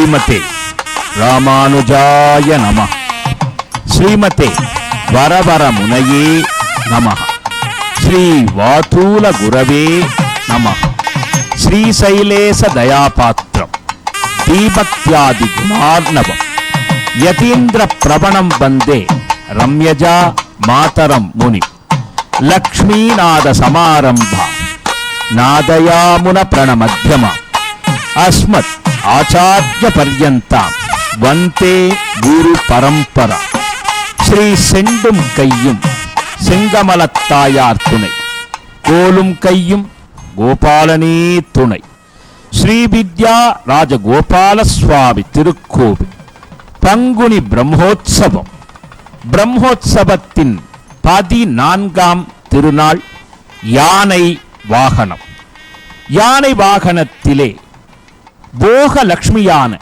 ஸ்ரீமதே ராமானுஜாய நமः. ஸ்ரீமதே வரவர முனையே நமः. ஸ்ரீ வாதூல குரவே நமः. ஸ்ரீசைலேச தயாபாத்திரம் தீபக்தியாதி குணார்ணவம் யதீந்திர பிரபணம் வந்தே ரம்யஜா மாதரம் முனி லக்ஷ்மீநாத சமாரம்பா நாதயாமுன பிரணமத்யமா அஸ்மத் ஆச்சார்ய பர்யந்தாம் வந்தே குரு பரம்பரா. ஸ்ரீ செண்டும் கையும் செங்கமலத்தாயார் துணை, கோலும் கையும் கோபாலனே துணை. ஸ்ரீவித்யா ராஜகோபால சுவாமி திருக்கோவில் பங்குனி பிரம்மோற்சவம். பிரம்மோற்சவத்தின் 14ஆம் திருநாள் யானை வாகனம். யானை வாகனத்திலே போகலட்சுமியான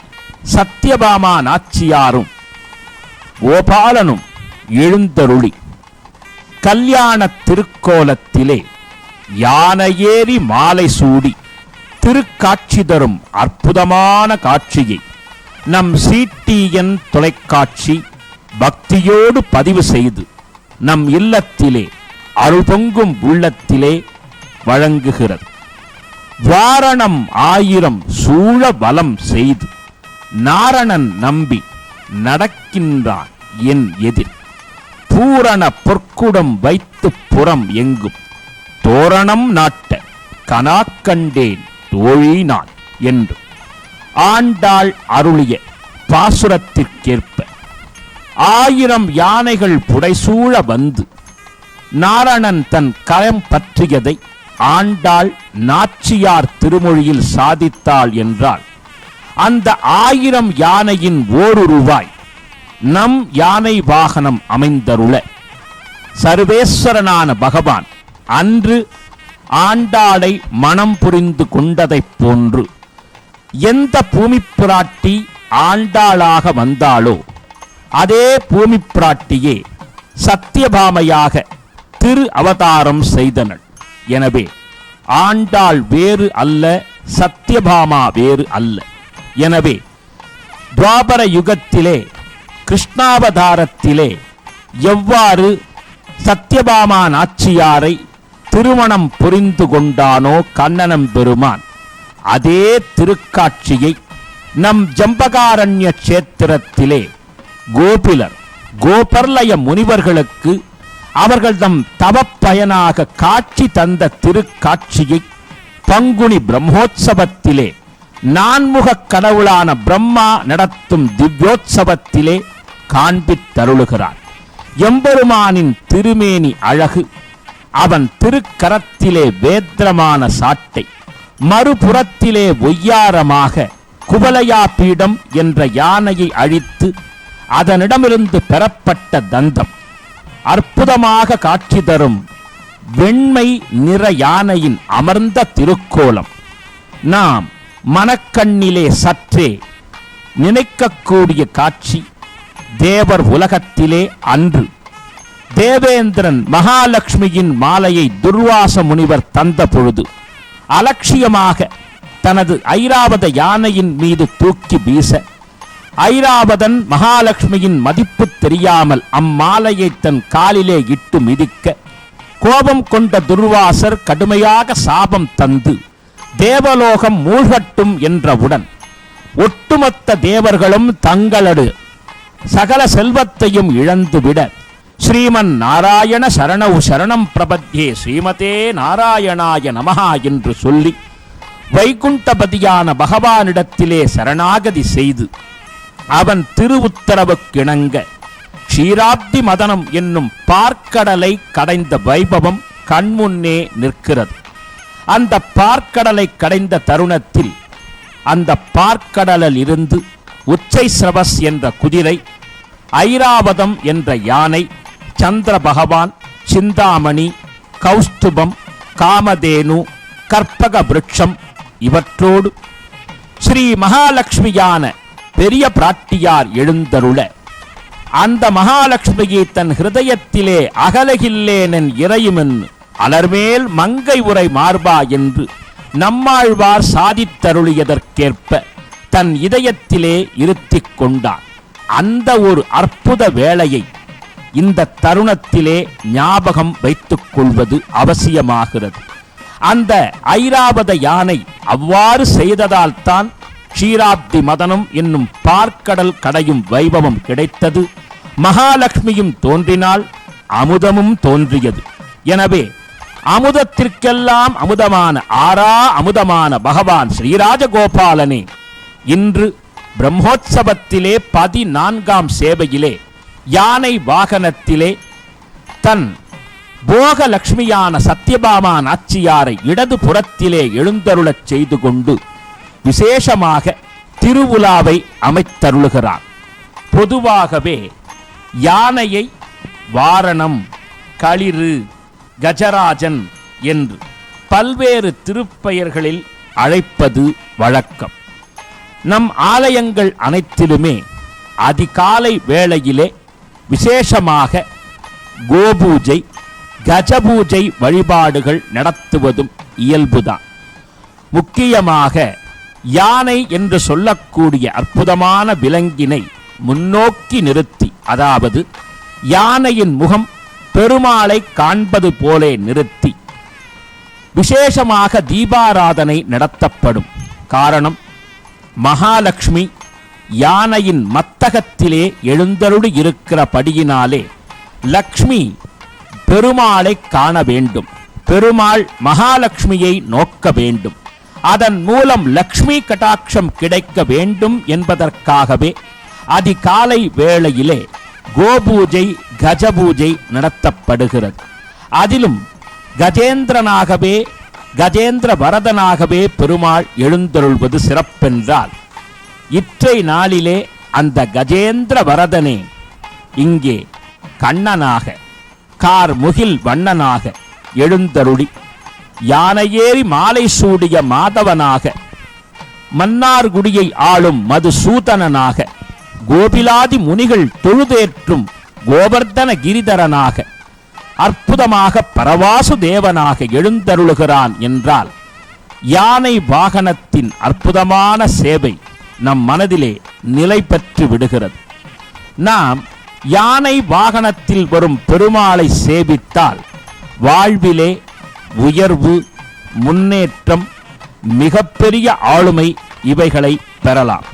சத்யபாமா நாச்சியாரும் கோபாலனும் எழுந்தருளி கல்யாண திருக்கோலத்திலே யானையேறி மாலை சூடி திருக்காட்சி தரும் அற்புதமான காட்சியை நம் CTN தொலைக்காட்சி பக்தியோடு பதிவு செய்து நம் இல்லத்திலே அருள்பொங்கும் உள்ளத்திலே வழங்குகிறது. வாரணம் 1000 சூழ வலம் செய்து நாரணன் நம்பி நடக்கின்றான் என் எதிர். பூரண பொற்குடம் வைத்து புறம் எங்கும் தோரணம் நாட்ட கனாக்கண்டேன் தோழி நான் என்று ஆண்டாள் அருளிய பாசுரத்திற்கேற்ப 1000 யானைகள் புடைசூழ வந்து நாரணன் தன் கரம் பற்றியதை ஆண்டாள் நாச்சியார் திருமொழியில் சாதித்தாள் என்றால், அந்த 1000 யானையின் ஓருருவாய் நம் யானை வாகனம் அமைந்தருள சர்வேஸ்வரனான பகவான் அன்று ஆண்டாளை மனம் புரிந்து கொண்டதைப் போன்று எந்த பூமி பிராட்டி ஆண்டாளாக வந்தாளோ அதே பூமி பிராட்டியே சத்யபாமையாக திரு அவதாரம் செய்தனள். எனவே ஆண்டாள் வேறு அல்ல, சத்யபாமா வேறு அல்ல. எனவே துவாபர யுகத்திலே கிருஷ்ணாவதாரத்திலே எவ்வாறு சத்யபாமா நாச்சியாரை திருமணம் புரிந்து கொண்டானோ கண்ணனம் பெருமான், அதே திருக்காட்சியை நம் ஜம்பகாரண்ய கஷேத்திரத்திலே கோபிலர் கோபர்லய முனிவர்களுக்கு அவர்கள் தம் தவப்பயனாக காட்சி தந்த திருக்காட்சியை பங்குனி பிரம்மோற்சவத்திலே நான்முகக் கடவுளான பிரம்மா நடத்தும் திவ்யோற்சவத்திலே காண்பித்தருளுகிறார். எம்பெருமானின் திருமேனி அழகு, அவன் திருக்கரத்திலே வேத்திரமான சாட்டை, மறுபுறத்திலே ஒய்யாரமாக குவலயா பீடம் என்ற யானையை அழித்து அதனிடமிருந்து பெறப்பட்ட தந்தம், அற்புதமாக காட்சி தரும் வெண்மை நிற யானையின் அமர்ந்த திருக்கோலம் நாம் மனக்கண்ணிலே சற்றே நினைக்கக்கூடிய காட்சி. தேவர் உலகத்திலே அன்று தேவேந்திரன் மகாலட்சுமியின் மாலையை துர்வாச முனிவர் தந்த பொழுது அலட்சியமாக தனது ஐராவத யானையின் மீது தூக்கி வீச, ஐராவதன் மகாலட்சுமியின் மதிப்பு தெரியாமல் அம்மாலையை தன் காலிலே இட்டு மிதிக்க, கோபம் கொண்ட துர்வாசர் கடுமையாக சாபம் தந்து தேவலோகம் மூழ்கட்டும் என்றவுடன் ஒட்டுமொத்த தேவர்களும் தங்களது சகல செல்வத்தையும் இழந்துவிட, ஸ்ரீமன் நாராயண சரணௌ சரணம் பிரபத்யே ஸ்ரீமதே நாராயணாய நமஹா என்று சொல்லி வைகுண்டபதியான பகவானிடத்திலே சரணாகதி செய்து அவன் திரு உத்தரவுக்கிணங்க க்ஷீராப்தி மதனம் என்னும் பார்க்கடலை கடைந்த வைபவம் கண்முன்னே நிற்கிறது. அந்த பார்க்கடலை கடைந்த தருணத்தில் அந்த பார்க்கடலில் இருந்து உச்சை ஸ்ரவஸ் என்ற குதிரை, ஐராவதம் என்ற யானை, சந்திர பகவான், சிந்தாமணி, கௌஸ்துபம், காமதேனு, கற்பக விருட்சம் இவற்றோடு ஸ்ரீ மகாலட்சுமியான பெரிய பிராட்டியார் எழுந்தருள, அந்த மகாலட்சுமியை தன் ஹிருதயத்திலே அகலகில்லேனன் இறையுமென் அலர்மேல் மங்கை உரை மார்பா என்று நம்மாழ்வார் சாதித்தருளியதற்கேற்ப தன் இதயத்திலே இருத்திக் கொண்டான். அந்த ஒரு அற்புத வேளையை இந்த தருணத்திலே ஞாபகம் வைத்துக் கொள்வது அவசியமாகிறது. அந்த ஐராவத யானை அவ்வாறு செய்ததால் தான் க்ஷீராப்தி மதனம் என்னும் பார்க்கடல் கடையும் வைபவம் கிடைத்தது. மகாலட்சுமியும் தோன்றினாள், அமுதமும் தோன்றியது. எனவே அமுதத்திற்கெல்லாம் அமுதமான அமுதமான பகவான் ஸ்ரீராஜகோபாலனே இன்று பிரம்மோற்சவத்திலே 14ஆம் சேவையிலே யானை வாகனத்திலே தன் போகலட்சுமியான சத்யபாமா நாச்சியாரை இடது புறத்திலே எழுந்தருளச் செய்து கொண்டு விசேஷமாக திருவுலாவை அமைத்தருளுகிறார். பொதுவாகவே யானையை வாரணம், களிறு, கஜராஜன் என்று பல்வேறு திருப்பெயர்களில் அழைப்பது வழக்கம். நம் ஆலயங்கள் அனைத்திலுமே அதிகாலை வேளையிலே விசேஷமாக கோபூஜை, கஜபூஜை வழிபாடுகள் நடத்துவதும் இயல்புதான். முக்கியமாக யானை என்று சொல்லக்கூடிய அற்புதமான விலங்கினை முன்னோக்கி நிறுத்தி, அதாவது யானையின் முகம் பெருமாளை காண்பது போலே நிறுத்தி விசேஷமாக தீபாராதனை நடத்தப்படும். காரணம், மகாலட்சுமி யானையின் மத்தகத்திலே எழுந்தருளி இருக்கிறபடியினாலே லக்ஷ்மி பெருமாளை காண வேண்டும், பெருமாள் மகாலட்சுமியை நோக்க வேண்டும். அதன் மூலம் லக்ஷ்மி கடாட்சம் கிடைக்க வேண்டும் என்பதற்காகவே அதிகாலை வேளையிலே கோபூஜை, கஜபூஜை நடத்தப்படுகிறது. அதிலும் கஜேந்திரனாகவே, கஜேந்திர வரதனாகவே பெருமாள் எழுந்தருள்வது சிறப்பென்றால், இற்றை நாளிலே அந்த கஜேந்திர வரதனே இங்கே கண்ணனாக, கார்முகில் வண்ணனாக எழுந்தருளி யானையேறி மாலை சூடிய மாதவனாக, மன்னார்குடியை ஆளும் மதுசூதனனாக, கோபிலாதி முனிகள் தொழுதேற்றும் கோவர்தன கிரிதரனாக, அற்புதமாக பரவாசு தேவனாக எழுந்தருளுகிறான் என்றால், யானை வாகனத்தின் அற்புதமான சேவை நம் மனதிலே நிலை பெற்று விடுகிறது. நாம் யானை வாகனத்தில் வரும் பெருமாளை சேவித்தால் வாழ்விலே உயர்வு, முன்னேற்றம், மிகப்பெரிய ஆளுமை இவைகளை பெறலாம்.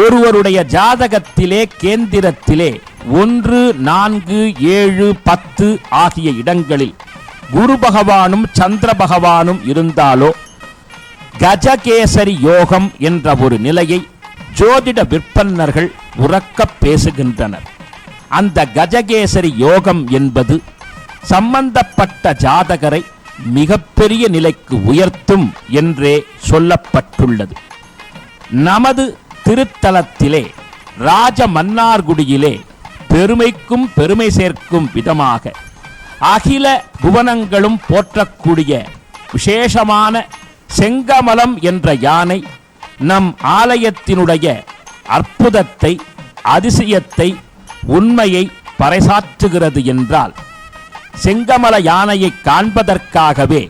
ஒருவருடைய ஜாதகத்திலே கேந்திரத்திலே 1, 4, 7, 10 ஆகிய இடங்களில் குரு பகவானும் சந்திர பகவானும் இருந்தாலோ கஜகேசரி யோகம் என்ற ஒரு நிலையை ஜோதிட விற்பன்னர்கள் உறக்கப் பேசுகின்றனர். அந்த கஜகேசரி யோகம் என்பது சம்பந்தப்பட்ட ஜாதகரை மிகப்பெரிய நிலைக்கு உயர்த்தும் என்றே சொல்லப்பட்டுள்ளது. நமது திருத்தலத்திலே ராஜ மன்னார்குடியிலே பெருமைக்கும் பெருமை சேர்க்கும் விதமாக அகில புவனங்களும் போற்றக்கூடிய விசேஷமான செங்கமலம் என்ற யானை நம் ஆலயத்தினுடைய அற்புதத்தை, அதிசயத்தை, உண்மையை பறைசாற்றுகிறது என்றால், செங்கமல யானையை காண்பதற்காகவே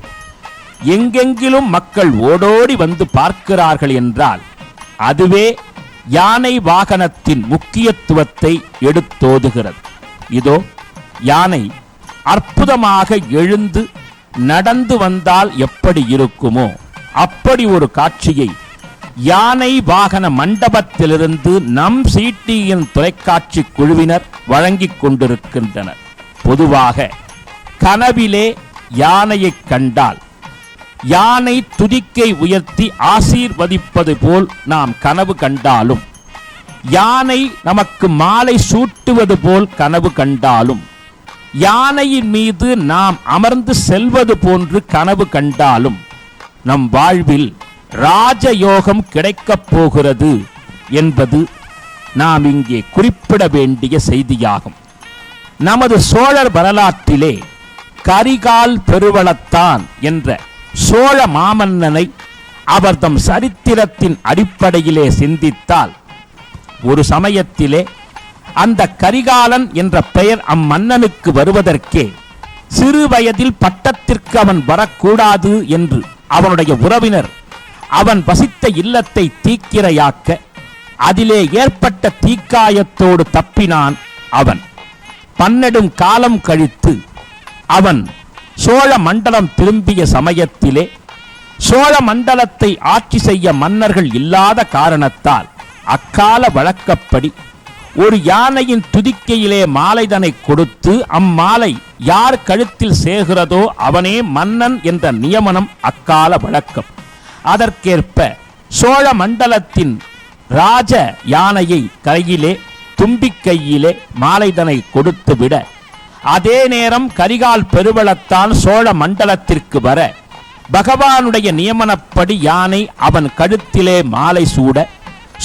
எங்கெங்கிலும் மக்கள் ஓடோடி வந்து பார்க்கிறார்கள் என்றால், அதுவே யானை வாகனத்தின் முக்கியத்துவத்தை எடுத்தோதுகிறது. இதோ யானை அற்புதமாக எழுந்து நடந்து வந்தால் எப்படி இருக்குமோ அப்படி ஒரு காட்சியை யானை வாகன மண்டபத்திலிருந்து நம் சிடிஎன் தொலைக்காட்சி குழுவினர் வழங்கிக் கொண்டிருக்கின்றனர். பொதுவாக கனவிலே யானையை கண்டால் யானை துதிக்கை உயர்த்தி ஆசீர்வதிப்பது போல் நாம் கனவு கண்டாலும், யானை நமக்கு மாலை சூட்டுவது போல் கனவு கண்டாலும், யானையின் மீது நாம் அமர்ந்து செல்வது போன்று கனவு கண்டாலும், நம் வாழ்வில் ராஜயோகம் கிடைக்கப் போகிறது என்பது நாம் இங்கே குறிப்பிட வேண்டிய செய்தியாகும். நமது சோழர் வரலாற்றிலே கரிகால் பெருவளத்தான் என்ற சோழ மாமன்னனை அவர் தம் சரித்திரத்தின் அடிப்படையிலே சிந்தித்தால், ஒரு சமயத்திலே அந்த கரிகாலன் என்ற பெயர் அம்மன்னனுக்கு வருவதற்கே சிறு வயதில் பட்டத்திற்கு அவன் வரக்கூடாது என்று அவனுடைய உறவினர் அவன் வசித்த இல்லத்தை தீக்கிரையாக்க அதிலே ஏற்பட்ட தீக்காயத்தோடு தப்பினான் அவன். பன்னெடும் காலம் கழித்து அவன் சோழ மண்டலம் திரும்பிய சமயத்திலே சோழ மண்டலத்தை ஆட்சி செய்ய மன்னர்கள் இல்லாத காரணத்தால் அக்கால வழக்கப்படி ஒரு யானையின் துதிக்கையிலே மாலைதனை கொடுத்து அம்மாலை யார் கழுத்தில் சேர்கிறதோ அவனே மன்னன் என்ற நியமனம் அக்கால வழக்கம். அதற்கேற்ப சோழ மண்டலத்தின் ராஜ யானையை கையிலே தும்பிக்கையிலே மாலைதனை கொடுத்துவிட அதே நேரம் கரிகால் பெருவளத்தான் சோழ மண்டலத்திற்கு வர பகவானுடைய நியமனப்படி யானை அவன் கழுத்திலே மாலை சூட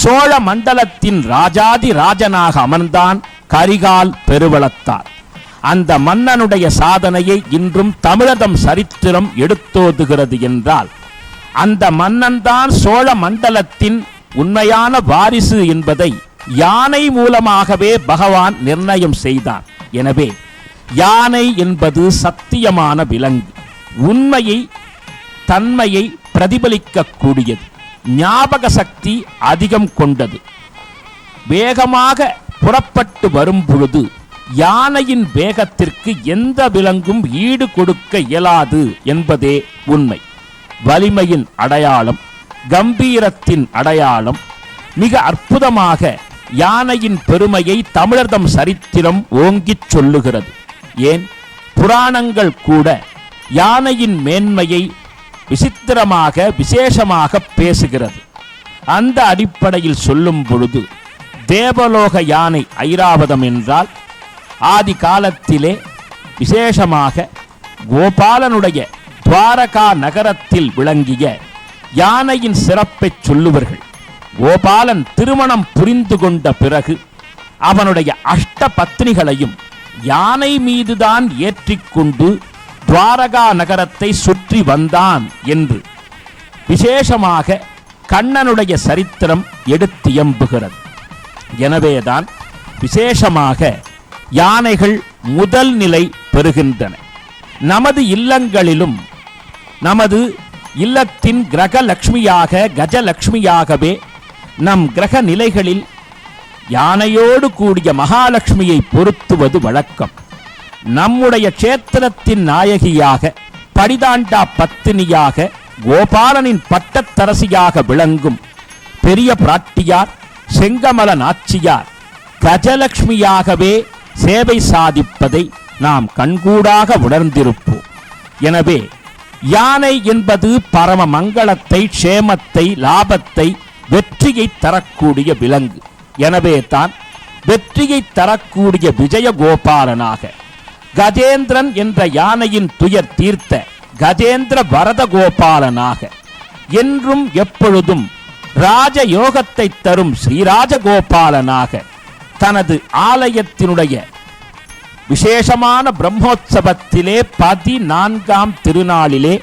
சோழ மண்டலத்தின் ராஜாதி ராஜனாக அமர்ந்தான் கரிகால் பெருவளத்தான். அந்த மன்னனுடைய சாதனையை இன்றும் தமிழதம் சரித்திரம் எடுத்தோதுகிறது என்றால் அந்த மன்னன்தான் சோழ மண்டலத்தின் உண்மையான வாரிசு என்பதை யானை மூலமாகவே பகவான் நிர்ணயம் செய்தான். எனவே யானை என்பது சத்தியமான விலங்கு, உண்மையை தன்மையை பிரதிபலிக்கக்கூடியது, ஞாபக சக்தி அதிகம் கொண்டது. வேகமாக புறப்பட்டு வரும் பொழுது யானையின் வேகத்திற்கு எந்த விலங்கும் ஈடு கொடுக்க இயலாது என்பதே உண்மை. வலிமையின் அடையாளம், கம்பீரத்தின் அடையாளம். மிக அற்புதமாக யானையின் பெருமையை தமிழர்தம் சரித்திரம் ஓங்கிச் சொல்லுகிறது. ஏன், புராணங்கள் கூட யானையின் மேன்மையை விசித்திரமாக விசேஷமாக பேசுகிறது. அந்த அடிப்படையில் சொல்லும் பொழுது தேவலோக யானை ஐராவதம் என்றால் ஆதி காலத்திலே விசேஷமாக கோபாலனுடைய துவாரகா நகரத்தில் விளங்கிய யானையின் சிறப்பை சொல்லுவர்கள். கோபாலன் திருமணம் புரிந்து கொண்ட பிறகு அவனுடைய அஷ்ட பத்னிகளையும் யானை மீதுதான் ஏற்றிக்கொண்டு துவாரகா நகரத்தை சுற்றி வந்தான் என்று விசேஷமாக கண்ணனுடைய சரித்திரம் எடுத்தியம்புகிறது. எனவேதான் விசேஷமாக யானைகள் முதல் நிலை பெறுகின்றன. நமது இல்லங்களிலும் நமது இல்லத்தின் கிரகலட்சுமியாக கஜலட்சுமியாகவே நம் கிரக நிலைகளில் யானையோடு கூடிய மகாலட்சுமியை பொருத்துவது வழக்கம். நம்முடைய க்ஷேத்திரத்தின் நாயகியாக படிதாண்டா பத்தினியாக கோபாலனின் பட்டத்தரசியாக விளங்கும் பெரிய பிராட்டியார் செங்கமல நாச்சியார் கஜலட்சுமியாகவே சேவை சாதிப்பதை நாம் கண்கூடாக உணர்ந்திருப்போம். எனவே யானை என்பது பரம மங்களத்தை, க்ஷேமத்தை, லாபத்தை, வெற்றியை தரக்கூடிய விலங்கு. எனவே தான் வெற்றியை தரக்கூடிய விஜயகோபாலனாக கஜேந்திரன் என்ற யானையின் துயர் தீர்த்த கஜேந்திர வரத கோபாலனாக என்றும் எப்பொழுதும் ராஜயோகத்தை தரும் ஸ்ரீராஜகோபாலனாக தனது ஆலயத்தினுடைய விசேஷமான பிரம்மோற்சவத்திலே 14ஆம் திருநாளிலே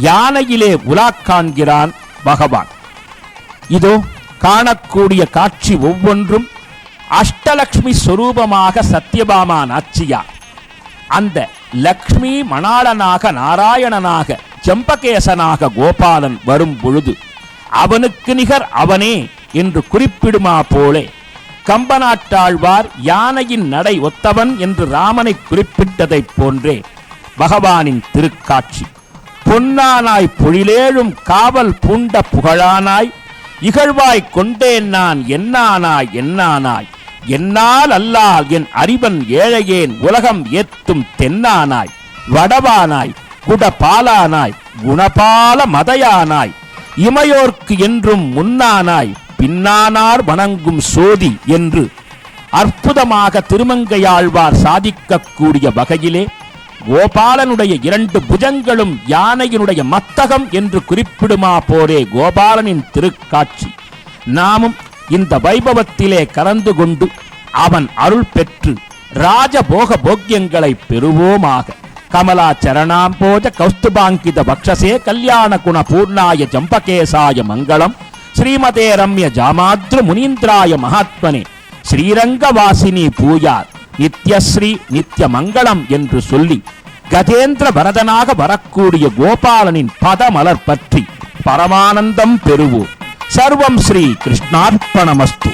யானையிலே உலா காண்கிறான் பகவான். இதோ காணக்கூடிய காட்சி ஒவ்வொன்றும் அஷ்டலக்ஷ்மி ஸ்வரூபமாக சத்யபாமா நாச்சியார் அந்த லக்ஷ்மி மணாளனாக நாராயணனாக ஜம்பகேசனாக கோபாலன் வரும் பொழுது அவனுக்கு நிகர் அவனே என்று குறிப்பிடுமா போலே கம்பநாட்டாழ்வார் யானையின் நடை ஒத்தவன் என்று ராமனை குறிப்பிட்டதைப் போன்றே பகவானின் திருக்காட்சி. பொன்னானாய் பொழிலேழும் காவல் பூண்ட புகழானாய் இகழ்வாய் கொண்டேன் நான் என்னானாய் என்னானாய் என்னால் அல்லால் என் அறிவன் ஏழையேன் உலகம் ஏத்தும் தென்னானாய் வடவானாய் குடபாலானாய் குணபால மதையானாய் இமையோர்க்கு என்றும் முன்னானாய் பின்னானார் வணங்கும் சோதி என்று அற்புதமாக திருமங்கையாழ்வார் சாதிக்கக்கூடிய வகையிலே கோபாலனுடைய 2 புஜங்களும் யானையினுடைய மத்தகம் என்று குறிப்பிடுமா போரே கோபாலனின் திருக்காட்சி. நாமும் இந்த வைபவத்திலே கலந்து கொண்டு அவன் அருள் பெற்று ராஜபோக போக்கியங்களை பெறுவோமாக. கமலா சரணாம்போஜ கௌஸ்துபாங்கித பக்ஷசே கல்யாண குண பூர்ணாய ஜம்பகேசாய மங்களம். ஸ்ரீமதே ரம்ய ஜாமாத்ரு முனீந்திராய மகாத்மனே ஸ்ரீரங்கவாசினி பூயார் நித்யஸ்ரீ நித்ய மங்களம் என்று சொல்லி கஜேந்திர வரதனாக வரக்கூடிய கோபாலனின் பதமலர் பற்றி பரமானந்தம் பெறுவோம். சர்வம் ஸ்ரீ கிருஷ்ணார்ப்பணமஸ்து.